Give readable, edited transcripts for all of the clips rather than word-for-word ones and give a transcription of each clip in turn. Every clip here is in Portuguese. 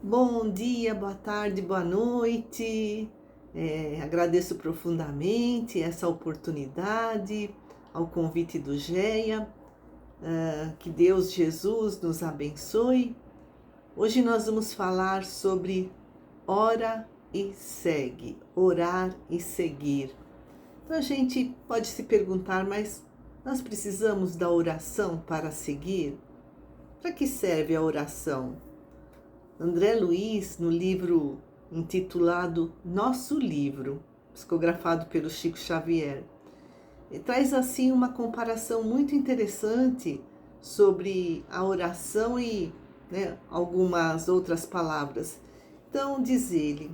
Bom dia, boa tarde, boa noite. Agradeço profundamente essa oportunidade, ao convite do GEA. Que Deus Jesus nos abençoe. Hoje nós vamos falar sobre ora e segue, orar e seguir. Então a gente pode se perguntar, mas nós precisamos da oração para seguir? Para que serve a oração? André Luiz, no livro intitulado Nosso Livro, psicografado pelo Chico Xavier, traz assim uma comparação muito interessante sobre a oração e algumas outras palavras. Então, diz ele,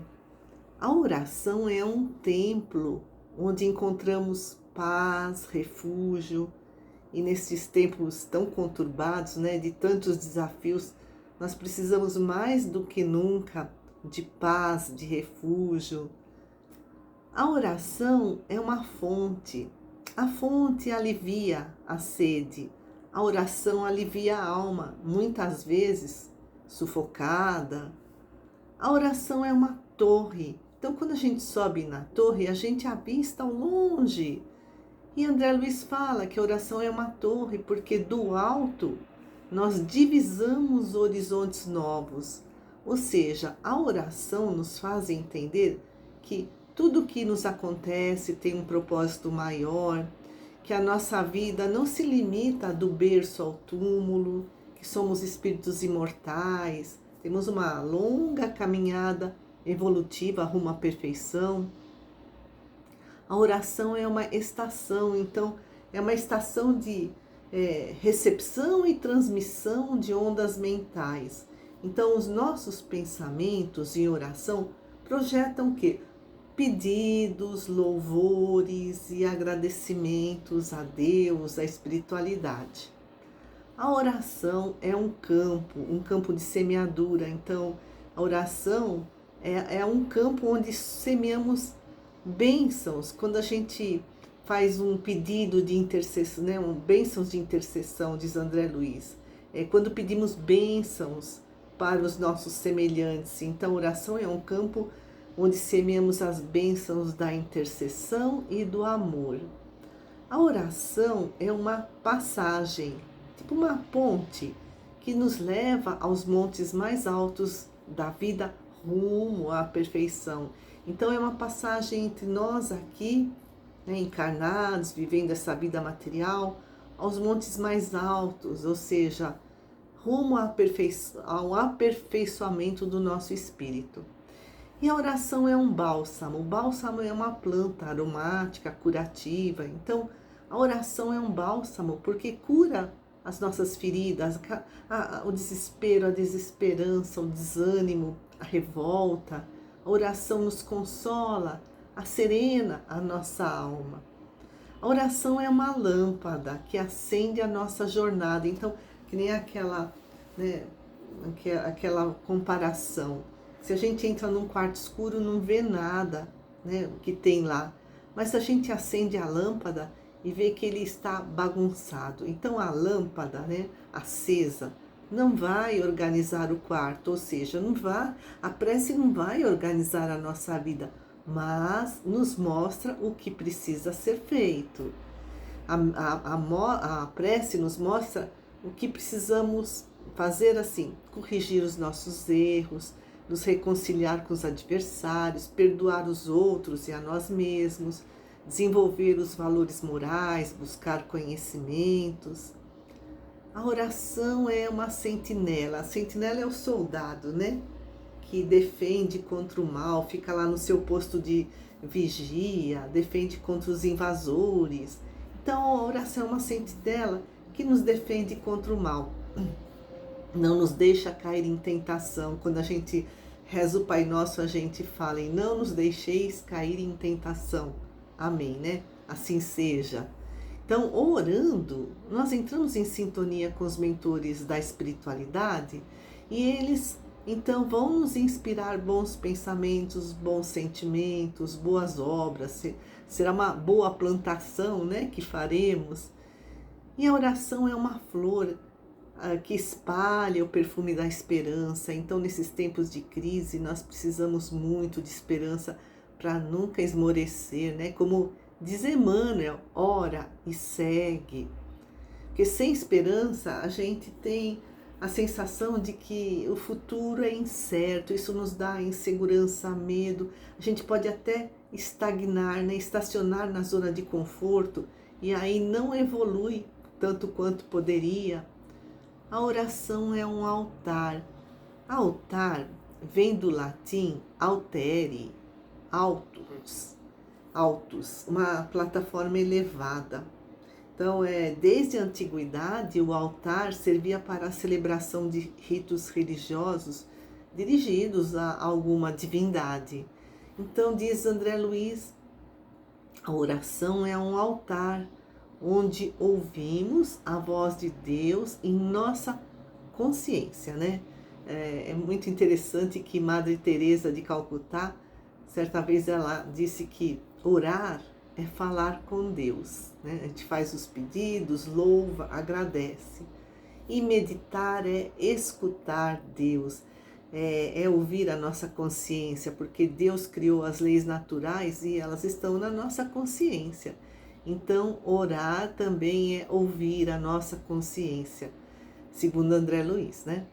a oração é um templo onde encontramos paz, refúgio, e nesses tempos tão conturbados, de tantos desafios, nós precisamos mais do que nunca de paz, de refúgio. A oração é uma fonte. A fonte alivia a sede. A oração alivia a alma, muitas vezes sufocada. A oração é uma torre. Então, quando a gente sobe na torre, a gente avista ao longe. E André Luiz fala que a oração é uma torre, porque do alto nós divisamos horizontes novos. Ou seja, a oração nos faz entender que tudo que nos acontece tem um propósito maior, que a nossa vida não se limita do berço ao túmulo, que somos espíritos imortais, temos uma longa caminhada evolutiva rumo à perfeição. A oração é uma estação, então é uma estação de recepção e transmissão de ondas mentais. Então, os nossos pensamentos em oração projetam o quê? Pedidos, louvores e agradecimentos a Deus, à espiritualidade. A oração é um campo de semeadura. Então, a oração é um campo onde semeamos bênçãos. Quando a gente faz um pedido de intercessão, bênçãos de intercessão, diz André Luiz, quando pedimos bênçãos para os nossos semelhantes. Então, oração é um campo onde semeamos as bênçãos da intercessão e do amor. A oração é uma passagem, tipo uma ponte, que nos leva aos montes mais altos da vida rumo à perfeição. Então é uma passagem entre nós aqui, encarnados, vivendo essa vida material, aos montes mais altos, ou seja, rumo ao aperfeiçoamento do nosso espírito. E a oração é um bálsamo. O bálsamo é uma planta aromática, curativa. Então, a oração é um bálsamo porque cura as nossas feridas, o desespero, a desesperança, o desânimo, a revolta. A oração nos consola, serena a nossa alma. A oração é uma lâmpada que acende a nossa jornada. Então, que nem aquela comparação. Se a gente entra num quarto escuro, não vê nada, o que tem lá. Mas se a gente acende a lâmpada e vê que ele está bagunçado. Então a lâmpada, acesa, não vai organizar o quarto, ou seja, a prece não vai organizar a nossa vida, mas nos mostra o que precisa ser feito. A prece nos mostra o que precisamos fazer, assim, corrigir os nossos erros, nos reconciliar com os adversários, perdoar os outros e a nós mesmos, desenvolver os valores morais, buscar conhecimentos. A oração é uma sentinela. A sentinela é o soldado, que defende contra o mal, fica lá no seu posto de vigia, defende contra os invasores. Então, a oração é uma sentinela que nos defende contra o mal. Não nos deixa cair em tentação. Quando a gente reza o Pai Nosso, a gente fala em não nos deixeis cair em tentação. Amém, Assim seja. Então, orando, nós entramos em sintonia com os mentores da espiritualidade e eles, então, vão nos inspirar bons pensamentos, bons sentimentos, boas obras. Será uma boa plantação, que faremos. E a oração é uma flor. que espalha o perfume da esperança. Então, nesses tempos de crise, nós precisamos muito de esperança para nunca esmorecer, né? Como diz Emmanuel, ora e segue. Porque sem esperança, a gente tem a sensação de que o futuro é incerto, isso nos dá insegurança, medo. A gente pode até estagnar, né? Estacionar na zona de conforto e aí não evolui tanto quanto poderia. A oração é um altar. Altar vem do latim altere, altus, uma plataforma elevada. Então, desde a antiguidade, o altar servia para a celebração de ritos religiosos dirigidos a alguma divindade. Então, diz André Luiz, a oração é um altar onde ouvimos a voz de Deus em nossa consciência, né? É muito interessante que Madre Teresa de Calcutá, certa vez ela disse que orar é falar com Deus, né? A gente faz os pedidos, louva, agradece. E meditar é escutar Deus, é ouvir a nossa consciência, porque Deus criou as leis naturais e elas estão na nossa consciência. Então, orar também é ouvir a nossa consciência, segundo André Luiz, né?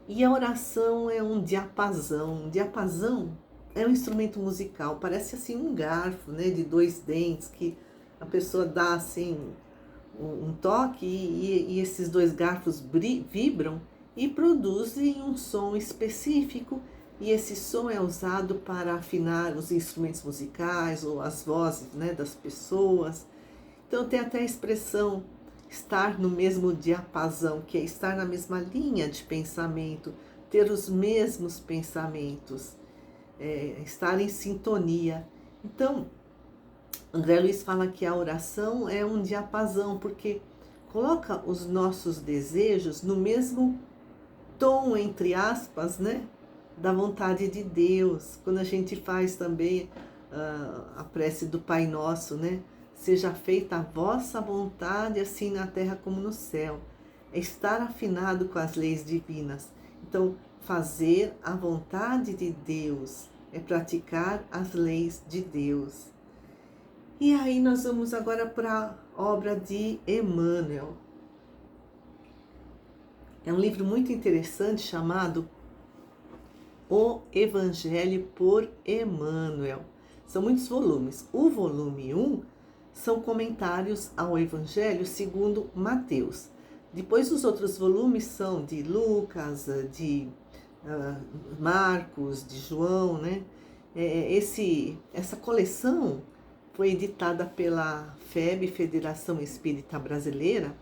E a oração é um diapasão. Diapasão é um instrumento musical, parece assim um garfo, né, de 2 dentes, que a pessoa dá assim um toque e esses 2 garfos vibram e produzem um som específico, e esse som é usado para afinar os instrumentos musicais ou as vozes, né, das pessoas. Então tem até a expressão estar no mesmo diapasão, que é estar na mesma linha de pensamento, ter os mesmos pensamentos, estar em sintonia. Então, André Luiz fala que a oração é um diapasão, porque coloca os nossos desejos no mesmo tom, entre aspas, né, da vontade de Deus. Quando a gente faz também a prece do Pai Nosso, né, seja feita a vossa vontade, assim na terra como no céu. É estar afinado com as leis divinas. Então, fazer a vontade de Deus é praticar as leis de Deus. E aí nós vamos agora para a obra de Emmanuel. É um livro muito interessante chamado O Evangelho por Emmanuel. São muitos volumes. O volume 1 são comentários ao Evangelho segundo Mateus. Depois os outros volumes são de Lucas, de Marcos, de João, né? Essa coleção foi editada pela FEB, Federação Espírita Brasileira,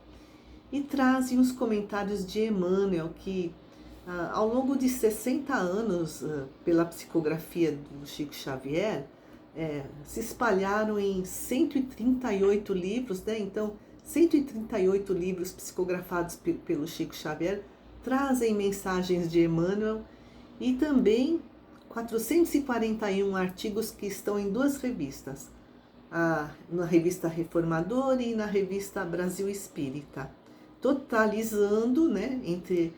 e trazem os comentários de Emmanuel, que ao longo de 60 anos, pela psicografia do Chico Xavier, se espalharam em 138 livros, né? Então, 138 livros psicografados pelo Chico Xavier trazem mensagens de Emmanuel, e também 441 artigos que estão em 2 revistas, na revista Reformador e na revista Brasil Espírita, totalizando, né, entre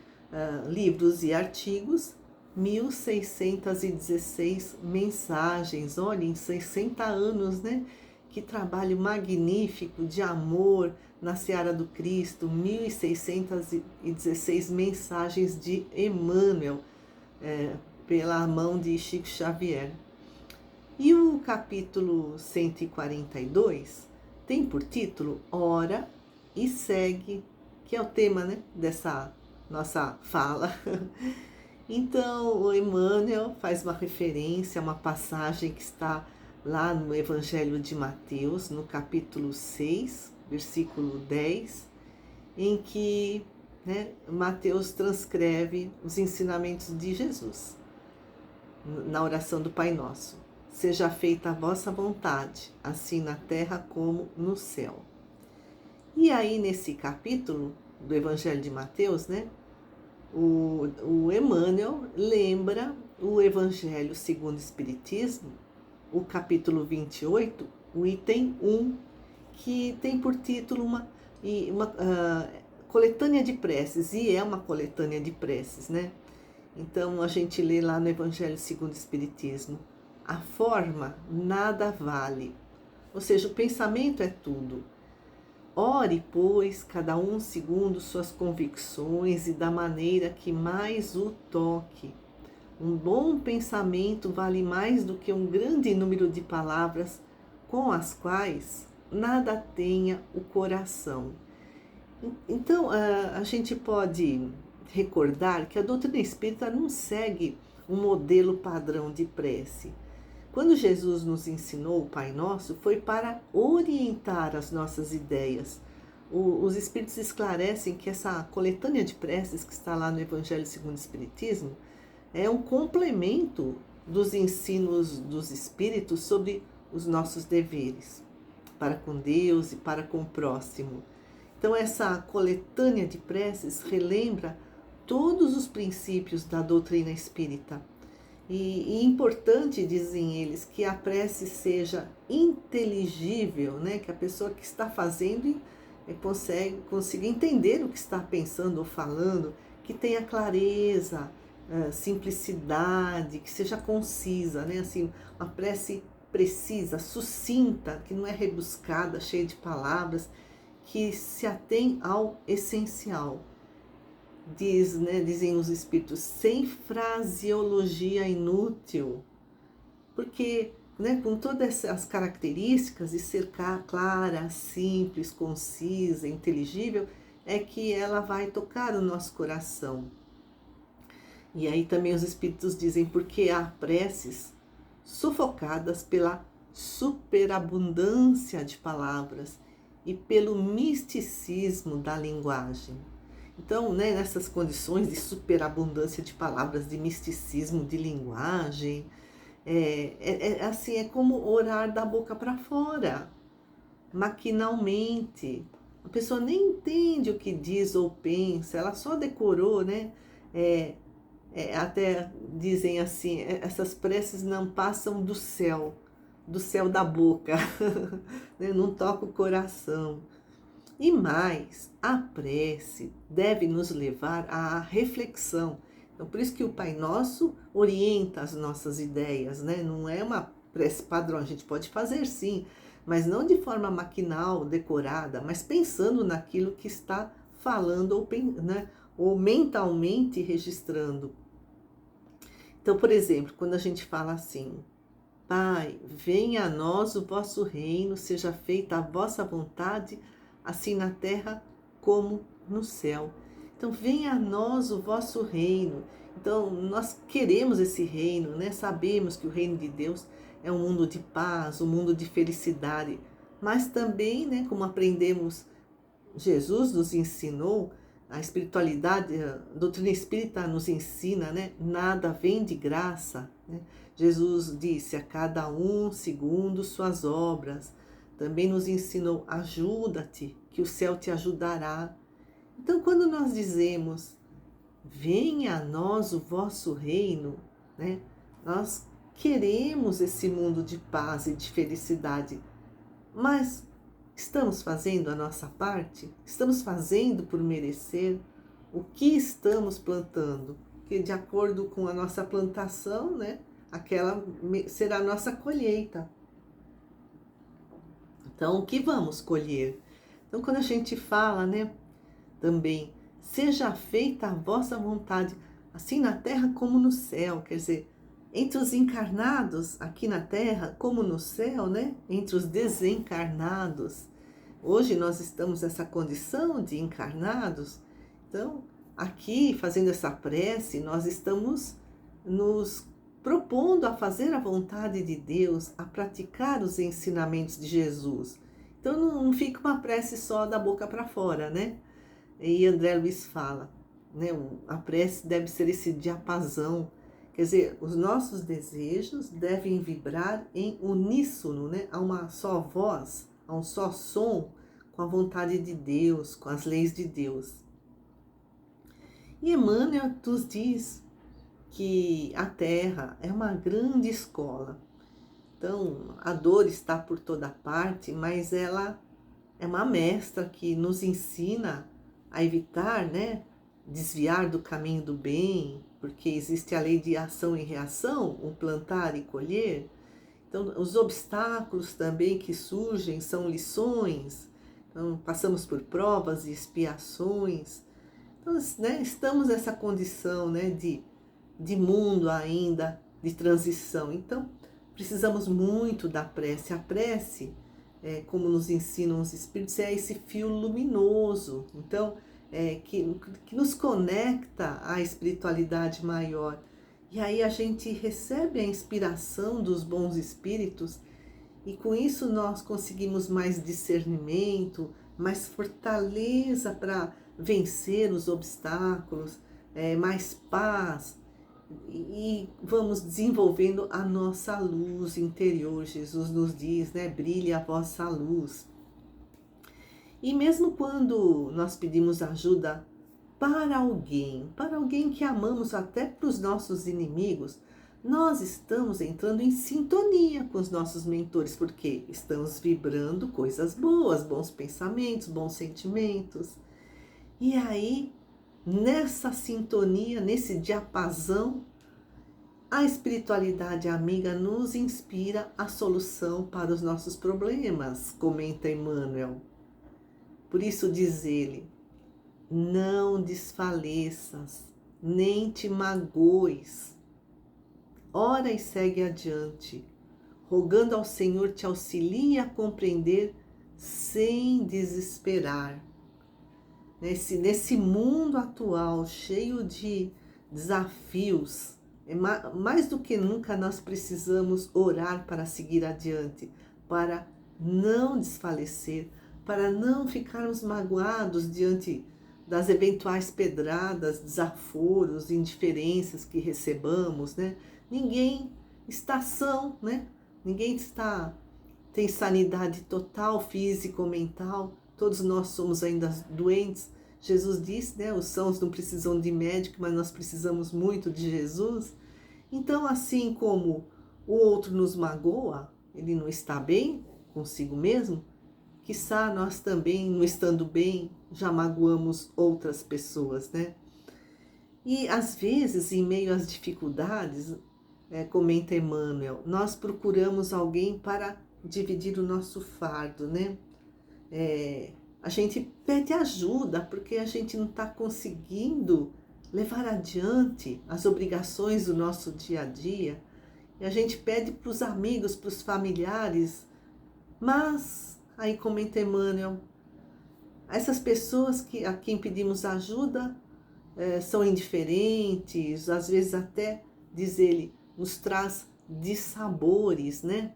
livros e artigos, 1.616 mensagens. Olha, em 60 anos, né? Que trabalho magnífico de amor na Seara do Cristo, 1.616 mensagens de Emmanuel, pela mão de Chico Xavier. E o capítulo 142 tem por título Ora e Segue, que é o tema, né, dessa nossa fala. Então, o Emmanuel faz uma referência a uma passagem que está lá no Evangelho de Mateus, no capítulo 6, versículo 10, em que, né, Mateus transcreve os ensinamentos de Jesus na oração do Pai Nosso. Seja feita a vossa vontade, assim na terra como no céu. E aí, nesse capítulo do Evangelho de Mateus, né, o Emmanuel lembra o Evangelho segundo o Espiritismo, o capítulo 28, o item 1, que tem por título coletânea de preces, e é uma coletânea de preces, né? Então a gente lê lá no Evangelho segundo o Espiritismo: a forma nada vale, ou seja, o pensamento é tudo. Ore, pois, cada um segundo suas convicções e da maneira que mais o toque. Um bom pensamento vale mais do que um grande número de palavras com as quais nada tenha o coração. Então, a gente pode recordar que a doutrina espírita não segue um modelo padrão de prece. Quando Jesus nos ensinou o Pai Nosso, foi para orientar as nossas ideias. Os Espíritos esclarecem que essa coletânea de preces que está lá no Evangelho segundo o Espiritismo é um complemento dos ensinos dos Espíritos sobre os nossos deveres para com Deus e para com o próximo. Então, essa coletânea de preces relembra todos os princípios da doutrina espírita. E é importante, dizem eles, que a prece seja inteligível, né? Que a pessoa que está fazendo consiga entender o que está pensando ou falando, que tenha clareza, simplicidade, que seja concisa, né? Assim, uma prece precisa, sucinta, que não é rebuscada, cheia de palavras, que se atém ao essencial. Dizem os Espíritos, sem fraseologia inútil, porque, né, com todas as características de ser clara, simples, concisa, inteligível, é que ela vai tocar o nosso coração. E aí também os Espíritos dizem, porque há preces sufocadas pela superabundância de palavras e pelo misticismo da linguagem. Então, né, nessas condições de superabundância de palavras, de misticismo de linguagem, assim, é como orar da boca para fora, maquinalmente. A pessoa nem entende o que diz ou pensa, ela só decorou, né? Até dizem assim, essas preces não passam do céu da boca, né? Não toca o coração. E mais, a prece deve nos levar à reflexão. Então, por isso que o Pai Nosso orienta as nossas ideias, né? Não é uma prece padrão, a gente pode fazer sim, mas não de forma maquinal, decorada, mas pensando naquilo que está falando ou mentalmente registrando. Então, por exemplo, quando a gente fala assim: Pai, venha a nós o vosso reino, seja feita a vossa vontade, assim na terra como no céu. Então, venha a nós o vosso reino. Então, nós queremos esse reino, né? Sabemos que o reino de Deus é um mundo de paz, um mundo de felicidade, mas também, né, como aprendemos, Jesus nos ensinou, a espiritualidade, a doutrina espírita nos ensina, né? Nada vem de graça, né? Jesus disse, a cada um segundo suas obras. Também nos ensinou, ajuda-te, que o céu te ajudará. Então, quando nós dizemos, venha a nós o vosso reino, né? Nós queremos esse mundo de paz e de felicidade, mas estamos fazendo a nossa parte? Estamos fazendo por merecer? O que estamos plantando? Que de acordo com a nossa plantação, né, aquela será a nossa colheita. Então, o que vamos colher? Então, quando a gente fala, né, também, seja feita a vossa vontade, assim na terra como no céu, quer dizer, entre os encarnados aqui na terra, como no céu, né? Entre os desencarnados. Hoje nós estamos nessa condição de encarnados. Então, aqui, fazendo essa prece, nós estamos nos propondo a fazer a vontade de Deus, a praticar os ensinamentos de Jesus. Então, não fica uma prece só da boca para fora, né? E André Luiz fala, né? A prece deve ser esse diapasão. Quer dizer, os nossos desejos devem vibrar em uníssono, né? A uma só voz, a um só som, com a vontade de Deus, com as leis de Deus. E Emmanuel nos diz que a Terra é uma grande escola. Então, a dor está por toda parte, mas ela é uma mestra que nos ensina a evitar, né, desviar do caminho do bem, porque existe a lei de ação e reação, o plantar e colher. Então, os obstáculos também que surgem são lições. Então, passamos por provas e expiações. Então, né, estamos nessa condição, né, de mundo ainda, de transição. Então, precisamos muito da prece. A prece, como nos ensinam os Espíritos, é esse fio luminoso. Então, que nos conecta à espiritualidade maior. E aí a gente recebe a inspiração dos bons espíritos e com isso nós conseguimos mais discernimento, mais fortaleza para vencer os obstáculos, mais paz e vamos desenvolvendo a nossa luz interior. Jesus nos diz, né? Brilhe a vossa luz. E mesmo quando nós pedimos ajuda para alguém que amamos, até para os nossos inimigos, nós estamos entrando em sintonia com os nossos mentores, porque estamos vibrando coisas boas, bons pensamentos, bons sentimentos. E aí, nessa sintonia, nesse diapasão, a espiritualidade amiga nos inspira a solução para os nossos problemas, comenta Emmanuel. Por isso diz ele: não desfaleças, nem te magoes. Ora e segue adiante, rogando ao Senhor te auxilie a compreender sem desesperar. Nesse mundo atual, cheio de desafios, mais do que nunca nós precisamos orar para seguir adiante, para não desfalecer, para não ficarmos magoados diante das eventuais pedradas, desaforos, indiferenças que recebamos, né? Ninguém está são, né? Ninguém tem sanidade total, física ou mental. Todos nós somos ainda doentes. Jesus disse, né? Os sãos não precisam de médico, mas nós precisamos muito de Jesus. Então, assim como o outro nos magoa, ele não está bem consigo mesmo, quiçá nós também, não estando bem, já magoamos outras pessoas, né? E às vezes, em meio às dificuldades, comenta Emmanuel, nós procuramos alguém para dividir o nosso fardo, né? A gente pede ajuda porque a gente não está conseguindo levar adiante as obrigações do nosso dia a dia. E a gente pede para os amigos, para os familiares, mas, aí comenta Emmanuel, essas pessoas a quem pedimos ajuda são indiferentes, às vezes até, diz ele, nos traz dissabores, né?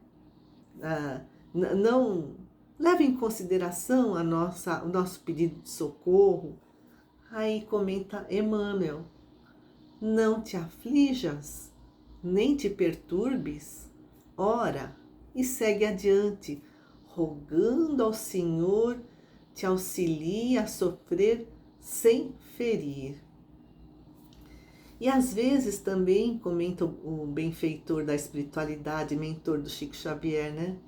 Não leva em consideração o nosso pedido de socorro. Aí comenta Emmanuel, não te aflijas, nem te perturbes, ora e segue adiante, rogando ao Senhor te auxilie a sofrer sem ferir. E às vezes também, comenta o benfeitor da espiritualidade, mentor do Chico Xavier, né?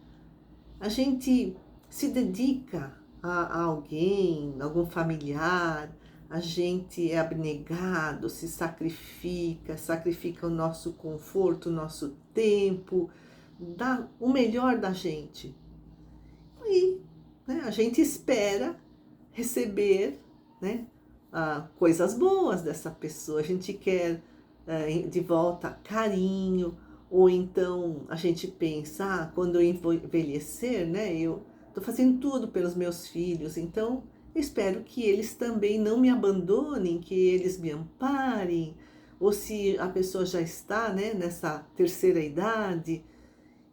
A gente se dedica a alguém, algum familiar, a gente é abnegado, se sacrifica o nosso conforto, o nosso tempo, dá o melhor da gente. E né, a gente espera receber, né, coisas boas dessa pessoa. A gente quer de volta carinho, ou então a gente pensa, quando eu envelhecer, né, eu estou fazendo tudo pelos meus filhos, então eu espero que eles também não me abandonem, que eles me amparem, ou se a pessoa já está, né, nessa terceira idade,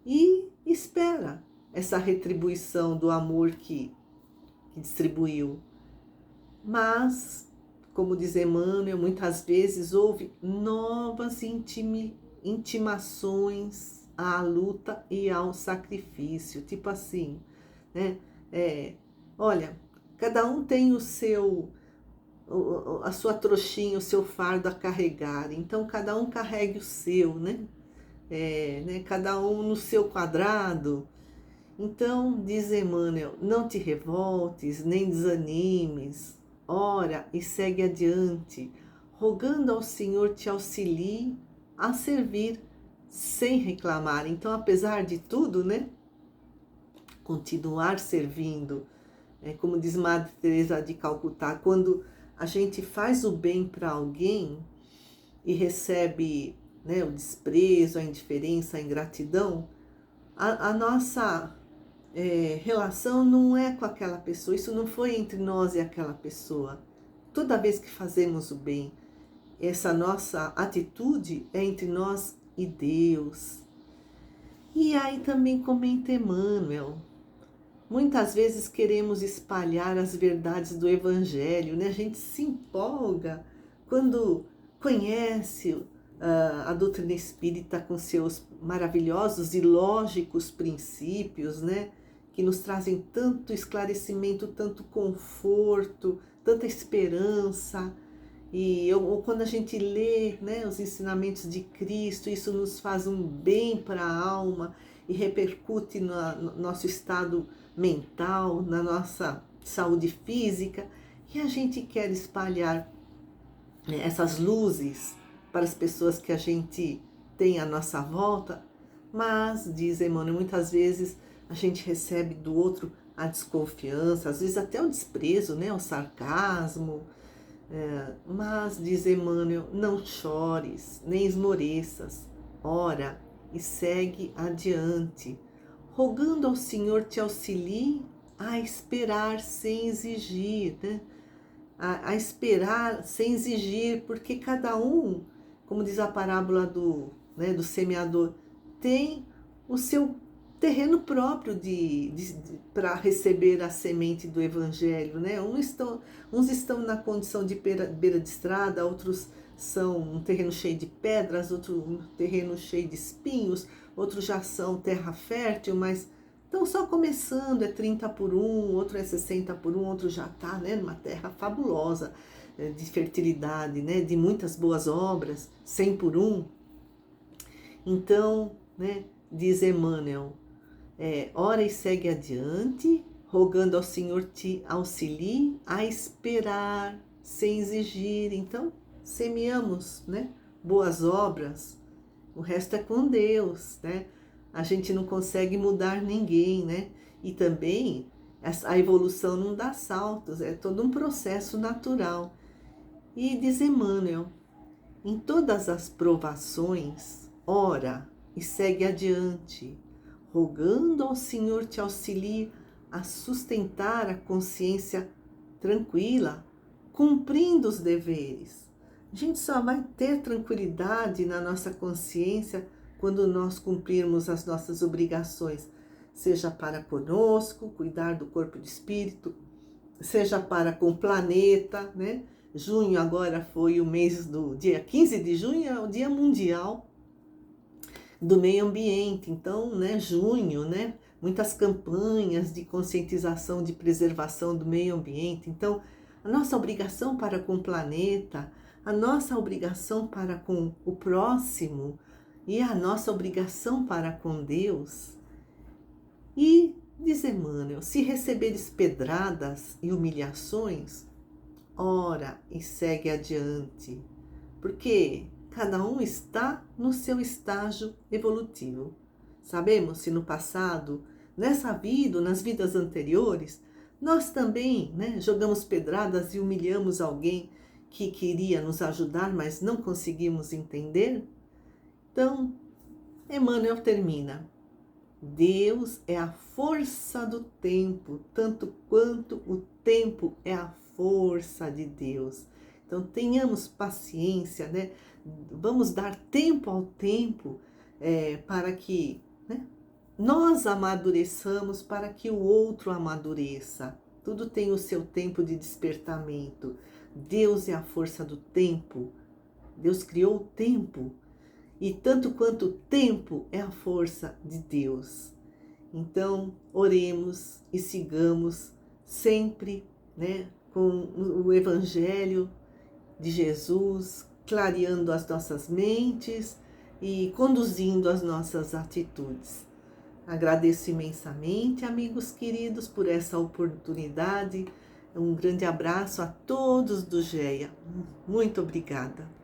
e espera essa retribuição do amor que distribuiu. Mas, como diz Emmanuel, muitas vezes houve novas intimações à luta e ao sacrifício. Tipo assim, né? Olha, cada um tem a sua trouxinha, o seu fardo a carregar. Então, cada um carregue o seu, né? Cada um no seu quadrado. Então, diz Emmanuel, não te revoltes, nem desanimes, ora e segue adiante, rogando ao Senhor te auxilie a servir sem reclamar. Então, apesar de tudo, né, continuar servindo. Como diz Madre Teresa de Calcutá, quando a gente faz o bem para alguém e recebe, né, o desprezo, a indiferença, a ingratidão, a nossa relação não é com aquela pessoa, isso não foi entre nós e aquela pessoa. Toda vez que fazemos o bem, essa nossa atitude é entre nós e Deus. E aí também comenta Emmanuel, muitas vezes queremos espalhar as verdades do Evangelho, né? A gente se empolga quando conhece a doutrina espírita com seus maravilhosos e lógicos princípios, né? Que nos trazem tanto esclarecimento, tanto conforto, tanta esperança. Ou quando a gente lê, né, os ensinamentos de Cristo, isso nos faz um bem para a alma e repercute no nosso estado mental, na nossa saúde física, e a gente quer espalhar, né, essas luzes para as pessoas que a gente tem à nossa volta, mas, diz Emmanuel, muitas vezes a gente recebe do outro a desconfiança, às vezes até o desprezo, né, o sarcasmo, mas, diz Emmanuel, não chores, nem esmoreças, ora e segue adiante, rogando ao Senhor te auxilie a esperar sem exigir, né? A esperar sem exigir, porque cada um, como diz a parábola do semeador, tem o seu terreno próprio para receber a semente do Evangelho, né? Uns estão na condição de beira de estrada, outros são um terreno cheio de pedras, outro um terreno cheio de espinhos, outros já são terra fértil, mas estão só começando, é 30 por 1, outro é 60 por 1, outro já está, né, numa terra fabulosa, de fertilidade, né, de muitas boas obras, 100 por 1. Então, né, diz Emmanuel, ora e segue adiante, rogando ao Senhor te auxilie a esperar sem exigir. Então, semeamos, né, boas obras, o resto é com Deus, né? A gente não consegue mudar ninguém, né? E também a evolução não dá saltos, é todo um processo natural. E diz Emmanuel, em todas as provações, ora e segue adiante, rogando ao Senhor te auxilie a sustentar a consciência tranquila, cumprindo os deveres. A gente só vai ter tranquilidade na nossa consciência quando nós cumprirmos as nossas obrigações, seja para conosco, cuidar do corpo e do espírito, seja para com o planeta, né? Junho agora foi o mês do dia 15 de junho, é o Dia Mundial do Meio Ambiente. Então, né, junho, né, muitas campanhas de conscientização de preservação do meio ambiente. Então, a nossa obrigação para com o planeta, a nossa obrigação para com o próximo e a nossa obrigação para com Deus. E, diz Emmanuel, se receberes pedradas e humilhações, ora e segue adiante, porque cada um está no seu estágio evolutivo. Sabemos se no passado, nessa vida, nas vidas anteriores, nós também, né, jogamos pedradas e humilhamos alguém que queria nos ajudar, mas não conseguimos entender. Então, Emmanuel termina. Deus é a força do tempo, tanto quanto o tempo é a força de Deus. Então, tenhamos paciência, né? Vamos dar tempo ao tempo para que, né, nós amadureçamos, para que o outro amadureça. Tudo tem o seu tempo de despertamento. Deus é a força do tempo. Deus criou o tempo. E tanto quanto o tempo é a força de Deus. Então, oremos e sigamos sempre, né, com o Evangelho de Jesus, clareando as nossas mentes e conduzindo as nossas atitudes. Agradeço imensamente, amigos queridos, por essa oportunidade Um grande abraço a todos do GEA. Muito obrigada.